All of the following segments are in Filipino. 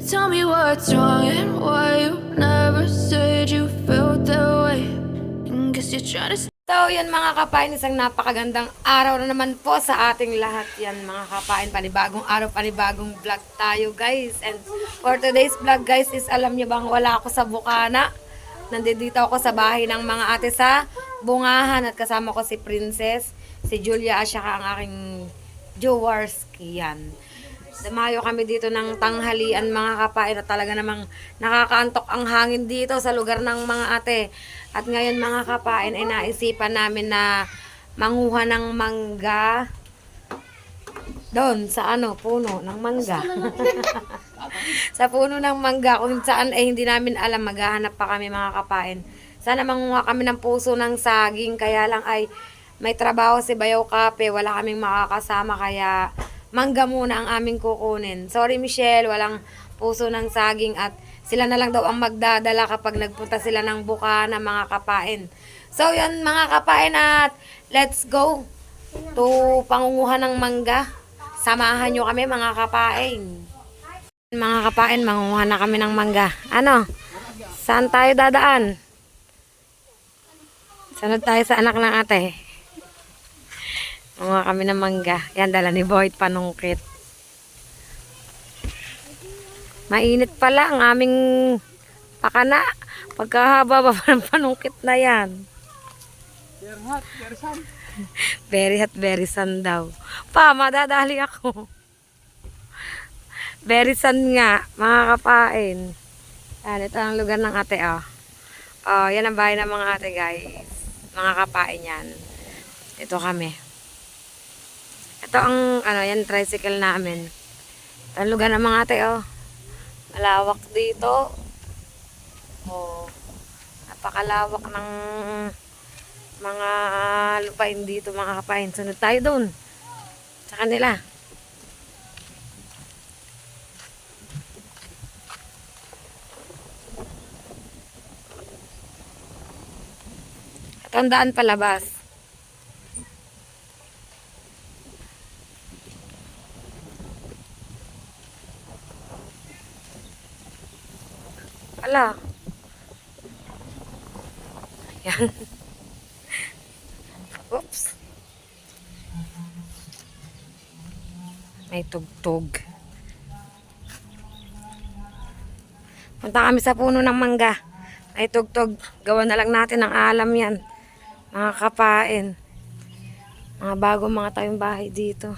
Tell me what's wrong and why you never said you felt that way. And guess you're trying to. So, yan mga kapain, isang napakagandang araw na naman po sa ating lahat. Yan mga kapain, panibagong araw, panibagong vlog tayo guys. And for today's vlog guys is alam niyo bang wala ako sa Bukana. Nandito ako sa bahay ng mga ate sa Bungahan at kasama ko si Princess, si Julia at saka ang aking Jaworski yan. Damayo kami dito ng tanghalian mga kapain at talaga namang nakakaantok ang hangin dito sa lugar ng mga ate. At ngayon mga kapain ay naisipan namin na manguha ng mangga doon sa puno ng mangga. Sa puno ng mangga kung saan ay hindi namin alam, maghahanap pa kami mga kapain. Sana manguha kami ng puso ng saging, kaya lang ay may trabaho si Bayaw Kape, wala kaming makakasama kaya mangga muna ang aming kukunin. Sorry Michelle, walang puso ng saging at sila na lang daw ang magdadala kapag nagpunta sila ng Bukana mga kapain. So yun mga kapain at let's go to pangunguha ng mangga. Samahan nyo kami mga kapain. Mga kapain, mangunguha na kami ng mangga. Ano? Saan tayo dadaan? Sunod tayo sa anak ng ate. Mangunguha kami ng mangga. Yan, dala ni Boyd panungkit. Mainit pala ang aming pakana. Pagkahaba ba ng panungkit na yan? Very hot, very sun. Very hot, very sun daw. Pa, madadali ako. Very sun nga, mga kapain. Yan, ito ang lugar ng ate, oh. Oh, yan ang bahay ng mga ate, guys. Mga kapain yan. Ito kami. Ito ang, yan, tricycle namin. Ito ang lugar ng mga ate, oh. Malawak dito. Oh, napakalawak ng mga lupain dito mga kapain. Sunod tayo doon sa kanila. Tandaan palabas. Ala. Yan. Oops. May tugtog. Punta kami sa puno ng mangga. May tugtog. Gawa na lang natin ang alam yan. Mga kapain. Mga bagong mga tayong bahay dito.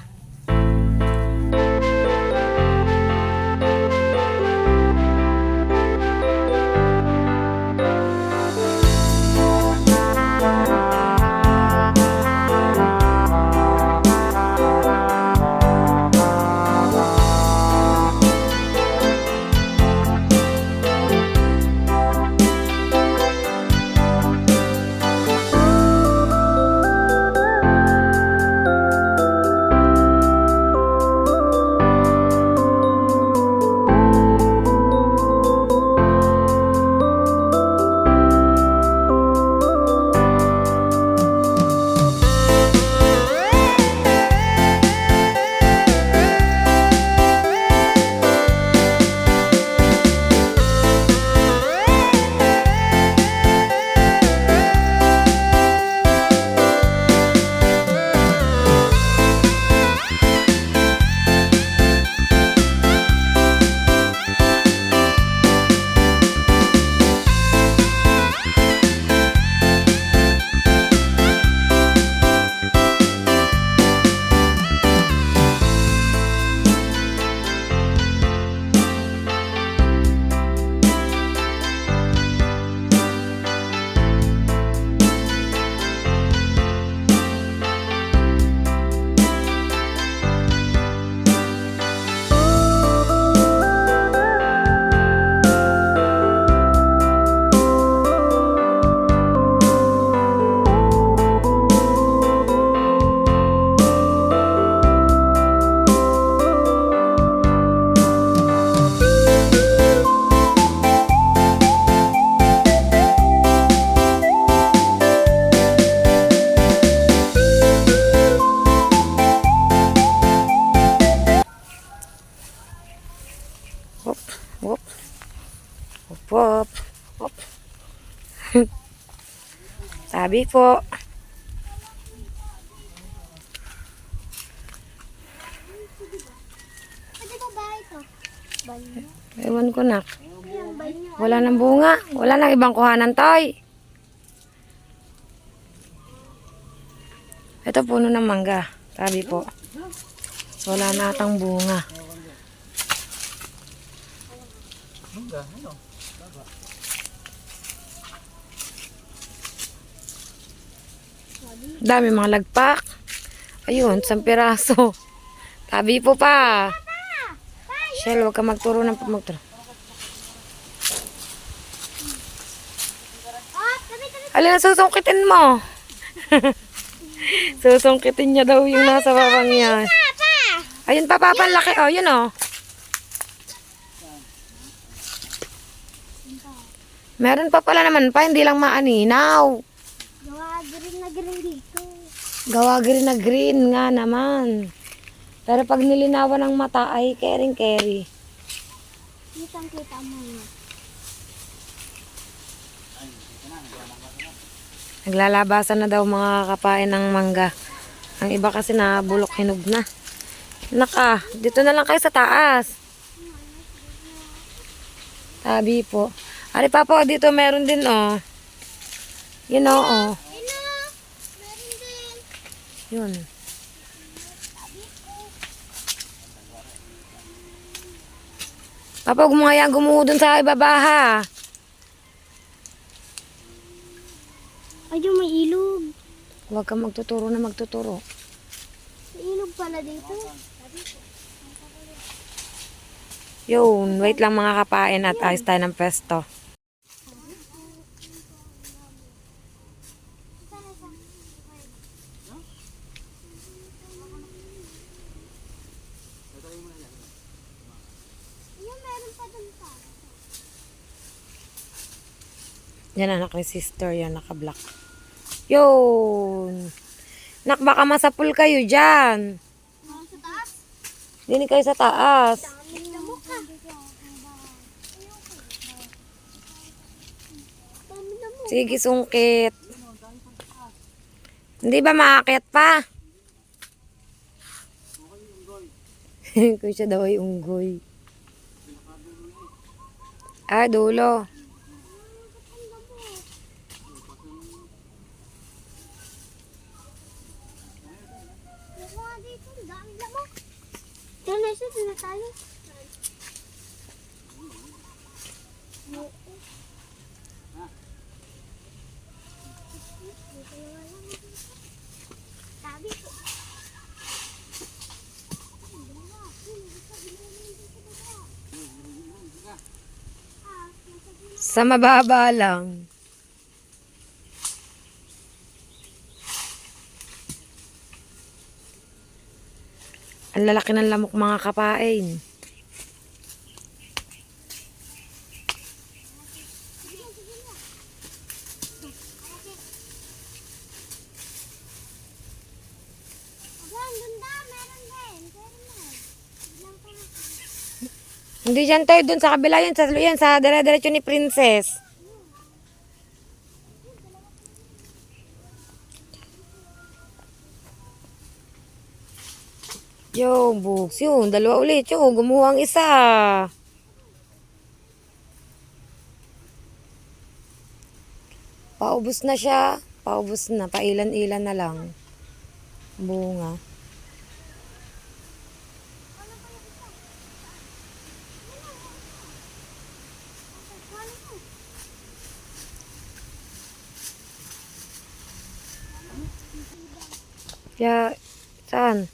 Sabi po. Pwede ba ba ito? Banyo. Ewan ko na. Ayan, banyo. Wala nang bunga. Wala nang ibang kuhanan, Toy. Ito puno ng mangga. Sabi po. Wala na atang bunga. Dami mga lagpak. Ayun, 1 piraso. Tabi po pa. Shell, huwag ka magturo ng pamagturo. Oh, tabi. Alin, susungkitin mo. Susungkitin niya daw yung nasa babang yan. Papa! Ayun pa, laki. Oh, yun oh. Meron pa pala naman pa, hindi lang maaninaw. Gawa green dito. Gawa green na green nga naman. Pero pag nilinawan ng mata ay kering-keri. Kitang-kita mo yun. Naglalabasan na daw mga kapain ng mangga. Ang iba kasi nabulok hinog na. Naka, dito na lang kayo sa taas. Tabi po. Ari papa, dito meron din oh. Yun oh. Meron din. Yun. Papa, huwag mo nga yan gumuho dun sa ibaba ha. Ayun, may ilog. Huwag kang magtuturo na magtuturo. May ilog pala dito. Yun, wait lang mga kapain at ayos tayo ng pesto. Ayun, meron pa dun pa. Yan anak ni sister, yan naka-black. Yun. Nak, baka masapul kayo dyan. Sa taas. Dini kayo sa taas. Dami mo ka. Dami na mo. Sige, sungkit. Hindi ba maakyat pa? Kung siya daw ay unggoy. Ah, dulo. Gawa dito. Dami na mo. Diyan na siya. Diyan na tayo. Sabi ko. Sa mababa lang. Ang lalaki ng lamok mga kapain. Ayan, ganda. Meron din. Meron na. Ilang pa na. Hindi dyan tayo dun sa kabila yan sa dire-diretso ni Princess. Yung bugs yun, dalawa ulit yung gumuha ang isa. Paubos na siya, paubos na, pailan-ilan na lang. Bunga. Kaya, saan?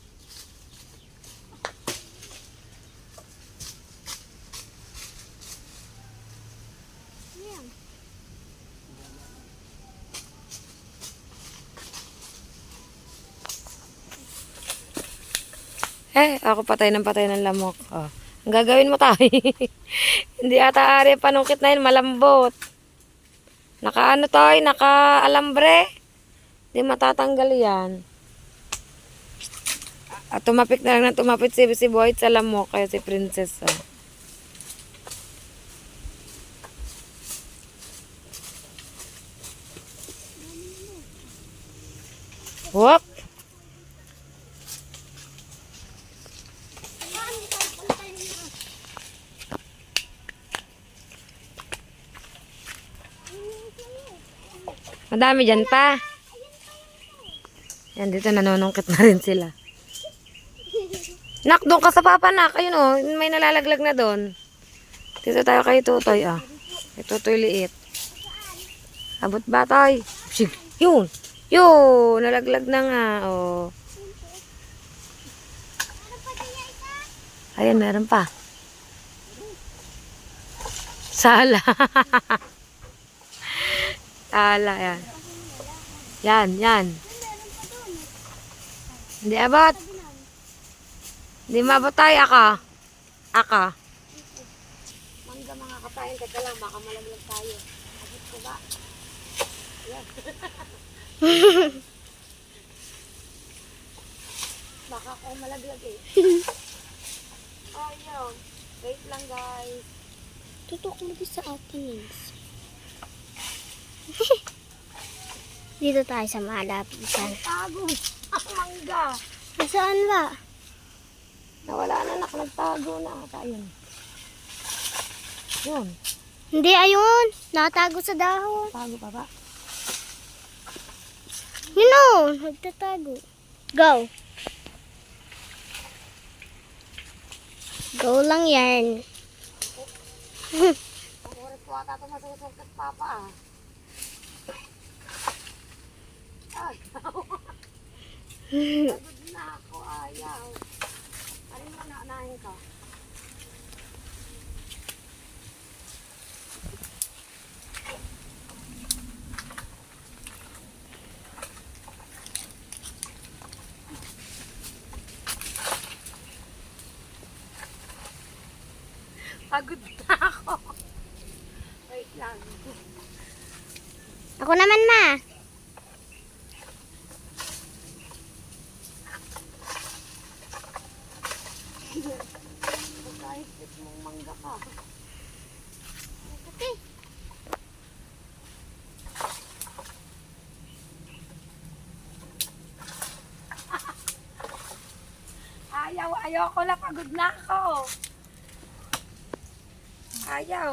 Ako patay ng lamok. Oh. Ang gagawin mo tayo. Hindi ata ari panungkit na yun, malambot. Naka ano tayo, naka alambre. Hindi matatanggal yan. At tumapik na lang si Boyd sa lamok, kaya si Princess. Oh. Whoop! Madami dyan pa. Yan, dito nanunungkit na rin sila. Nak, doon ka sa papa, nak. Ayun o, may nalalaglag na doon. Dito tayo kay Tutoy, ah. Kay Tutoy liit. Abot ba, Toy? Sige, yun. Yun, nalaglag na nga, oh. Ayan, meron pa. Sala. Sala, yan. Yan, yan. Hindi abot. Hindi mabot tayo, aka. Aka. Mangga mga kapain, teka lang, baka malaglag tayo. Abot ko ba? Yan. Baka ako malaglag eh. Ayaw. Wait lang, guys. Tutok mo din sa akin, Nins. Dito tayo sa malapitan. Tago. Ang mangga. Nasaan ba? Nawala na, nagtago na ata yun. Yun. Hindi, ayun. Nakatago sa dahon. Tago pa ba? Yun o, nagtatago. Go. Go lang yan. Ang oras ko ata ito masusukat papa ah. Pagod na ako, ayaw. Ano mo naunahin ka? Pagod na ako. Wait lang. Ako naman, ma. Kahit mong mangga ka. Okay. Ayaw ko na. Pagod na ako. Ayaw.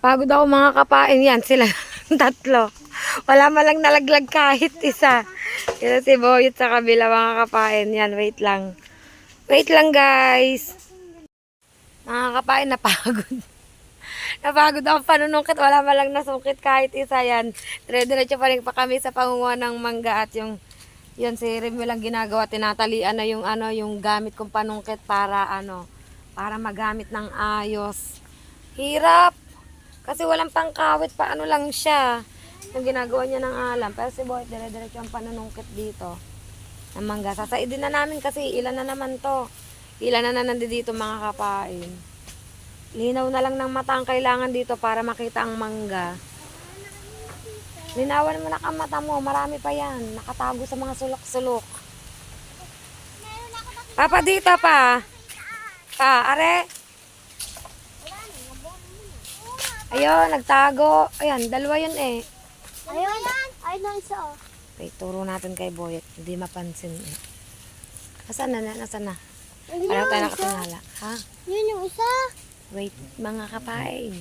Pagod ako mga kapain. Yan sila. Tatlo. Wala malang nalaglag kahit isa. Ito si Boyet sa kabila mga kapain. Yan, wait lang. Wait lang guys. Mga kapain, napagod. Napagod ako panunungkit. Wala malang nasungkit kahit isa yan. Dire-diretso pa rin pa kami sa pangunguha ng mangga at yung yun, si Remy lang ginagawa. Tinatalian na yung yung gamit kong panungkit para para magamit ng ayos. Hirap. Kasi walang pangkawit, paano lang siya. Yung ginagawa niya ng alam. Pero si Boyet, dire-diretso ang panunungkit dito. Ng mangga. Sasaidin na namin kasi ilan na naman to. Ilan na nandito mga kapain. Linaw na lang ng mata ang kailangan dito para makita ang mangga. Linawan mo na ang mata mo. Marami pa yan. Nakatago sa mga sulok-sulok. Papa, dito pa. Are. Ayun, nagtago. Ayan, dalawa yun eh. Ayun. Ayun na isa, oh. Wait, turo natin kay Boyet. Hindi mapansin eh. Nasaan na? Nasaan na? Ayaw tayo nakatingala. Ha? Yun yung isa. Wait, mga kapain.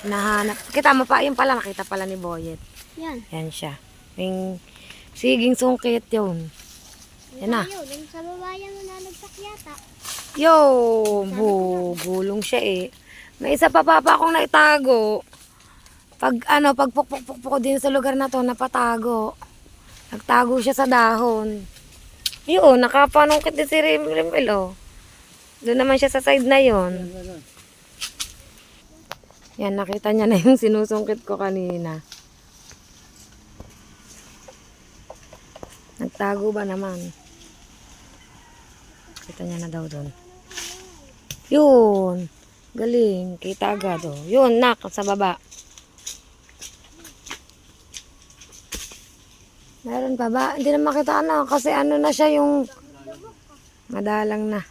Nahanap. Kita mo pa, yun pala. Nakita pala ni Boyet. Yan. Yan siya. May siging sungkit yun. Yan na. Ayun, yung sa babayan mo nalagsak yata. Yo, gulong siya eh. May isa pa papa akong naitago. Pag pagpukpuk din sa lugar na to, napatago. Nagtago siya sa dahon. Yun, nakapanungkit din si Rimel, oh. Doon naman siya sa side na yon. Yan, nakita niya na yung sinusungkit ko kanina. Nagtago ba naman? Kita niya na daw doon. Yun. Galing. Kita agad, oh. Yun, nak, sa baba. Meron pa ba? Hindi na makita kasi na siya yung madalang na.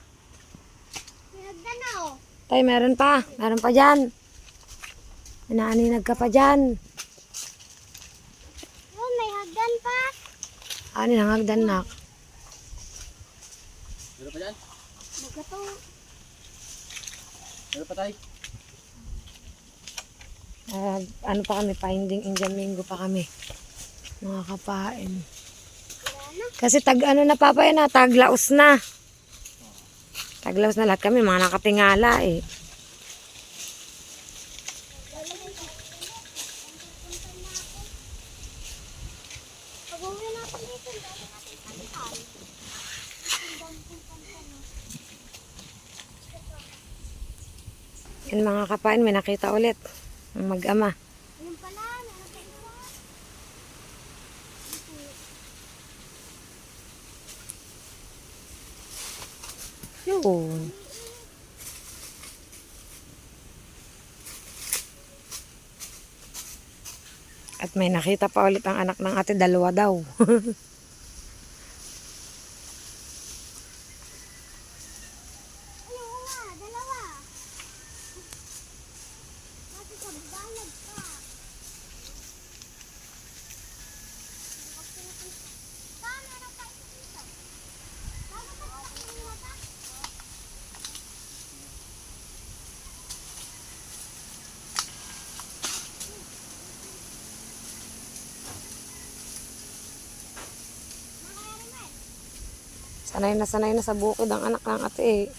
Nagdanaw. Tay, meron pa. Meron pa dyan. Inaaninag ka pa dyan. Yun, may hagdan. hagdan pa. Ano nang hagdan nak? Meron pa dyan? Magato. Meron pa tayo? Ano pa kami, finding in Jamingo pa kami. Mga kapain. Kasi ano na papa yan taglaos na. Taglaos na lahat kami, mga nakatingala eh. Pag-uwi natin dito, dali natin palitan. Yan mga kapain, may nakita ulit. Ang mag-ama. Ayun pala, meron pa isa. Yun. At may nakita pa ulit ang anak ng ate, dalawa daw. Ayun nga, dalawa. Mati sa balag pa. Meron pa isa dito. Bago pa sa akin mata. Sanay na sa bukid ang anak ng ate eh.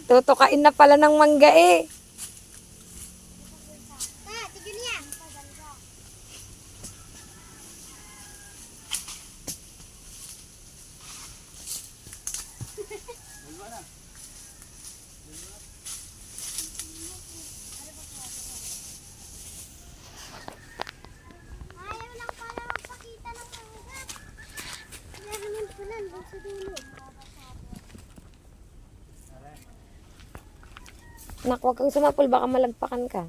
Tutukain na pala ng mangga eh. Ta, tigil niya. Ayaw lang pala magpakita ng mangga. Meron yung pulan doon sa dulo. Nak, huwag kang sumapul, baka malagpakan ka.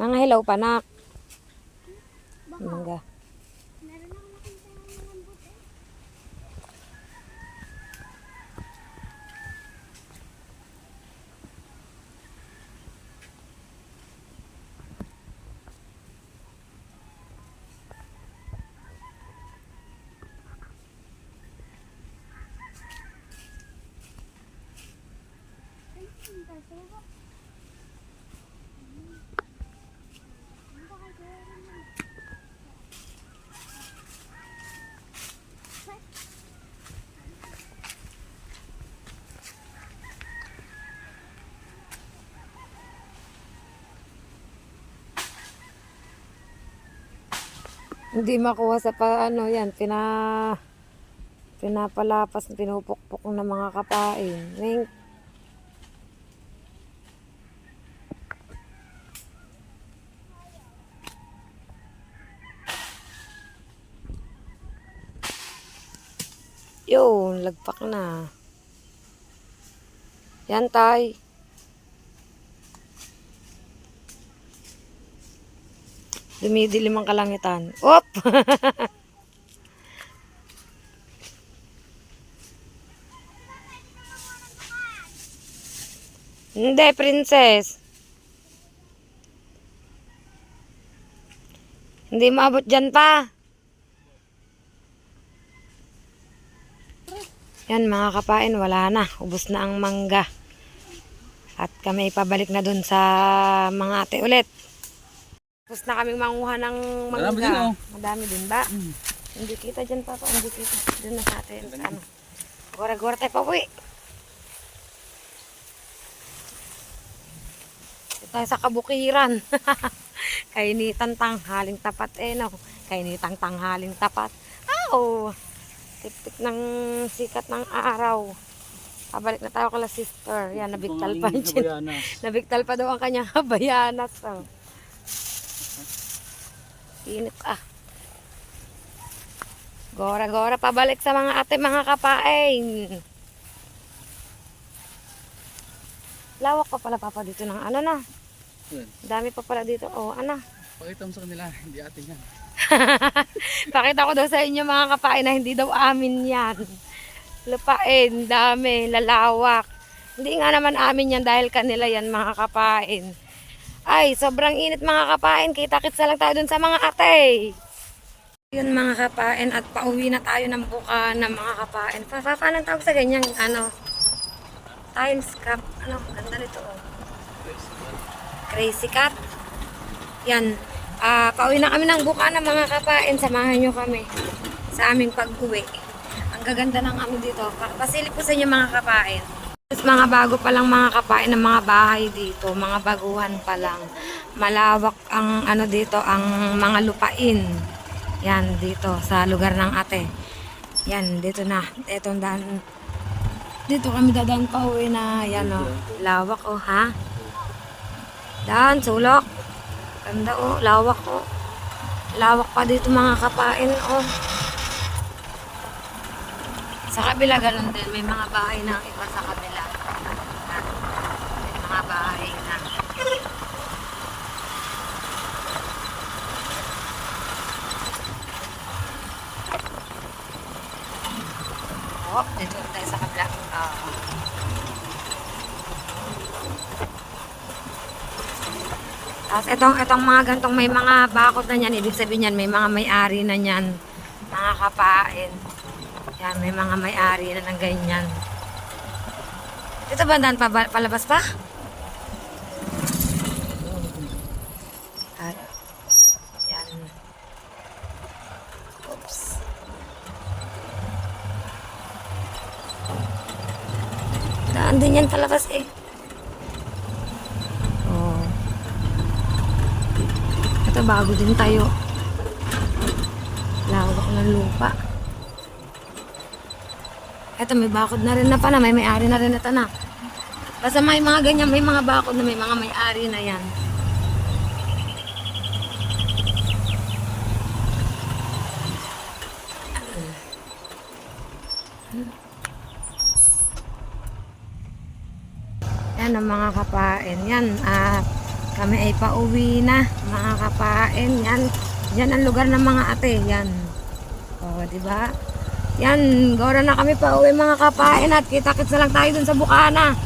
Mga hilaw pa, nak. Mangga. Meron ako nakita ng malambot eh. Ay, ang tasawak. Ano ba kayo meron? Hindi makuha sa ano yan, pinapalapas, pinupukpok ng mga kapain. Ning, yun, lagpak na. Yan tay. Dumidilim ang kalangitan. Op! Hindi, princess. Hindi maabot dyan pa. Yan mga kapain, wala na. Ubos na ang mangga. At kami ipabalik na dun sa mga ate ulit. Tapos na kaming manguha ng mangga. Marami din, oh. Madami din ba? Hindi kita dyan papa, hindi kita. Doon na sa atin. Ano? Gora-gora tayo pa uwi. Dito tayo sa kabukiran. Kainitan tanghaling tapat eh no. Kainitang tanghaling tapat. Oh! Tik-tik ng sikat ng araw. Pabalik na tayo kala sister. Yan, nabigtal pa dyan. Nabigtal pa daw ang kanyang habayanas. Oh. Init ah. Gora-gora pabalik sa mga ate mga kapain. Lawak pa pala papa dito ng ano na. Dami pa pala dito. Oh, ano. Pakita mo sa kanila, hindi atin yan. Pakita ko daw sa inyo mga kapain na hindi daw amin yan. lupain, dami, lalawak. Hindi nga naman amin yan dahil kanila yan mga kapain. Ay, sobrang init mga kapain. Kita-kitsa lang tayo dun sa mga ate. Yun mga kapain at pauwi na tayo ng Bukana mga kapain. Paano ang tawag sa ganyang tiles cup? Ganda nito oh. Crazy cat. Yan. Pauwi na kami ng Bukana mga kapain. Samahan nyo kami sa aming pag-uwi. Ang gaganda ng dito. Pasilip ko sa inyo mga kapain. Mga bago pa lang mga kapain ng mga bahay dito. Mga baguhan pa lang. Malawak ang dito, ang mga lupain. Yan, dito sa lugar ng ate. Yan, dito na. Etong daan. Dito kami dadaan pa uwi na. Yan o. Lawak o ha. Daan, sulok. Ganda o. Lawak o. Lawak pa dito mga kapain o. Sa kabila ganun din. May mga bahay na iba sa kabila. May mga bahay na. Oh, dito tayo sa kabila. Tapos itong mga gantong may mga bakod na yan, ibig sabihin yan, may mga may-ari na yan, mga kapain. Yan, may mga may-ari na ng ganyan. Dito ba daan pa, palabas pa? Yan. Oops. Daan din yan palabas eh. Oh. Ito bago din tayo. Lawak ng lupa. Ito may bakod na rin na pala. May may-ari na rin ito na. Basta may mga ganyan. May mga bakod na may mga may-ari na yan. Yan ang mga kapain. Yan. Kami ay pauwi na. Mga kapain. Yan. Yan ang lugar ng mga ate. Yan. O, diba? Yan. Gora na kami pauwi mga kapain. At kita-kits na lang tayo dun sa Bukana.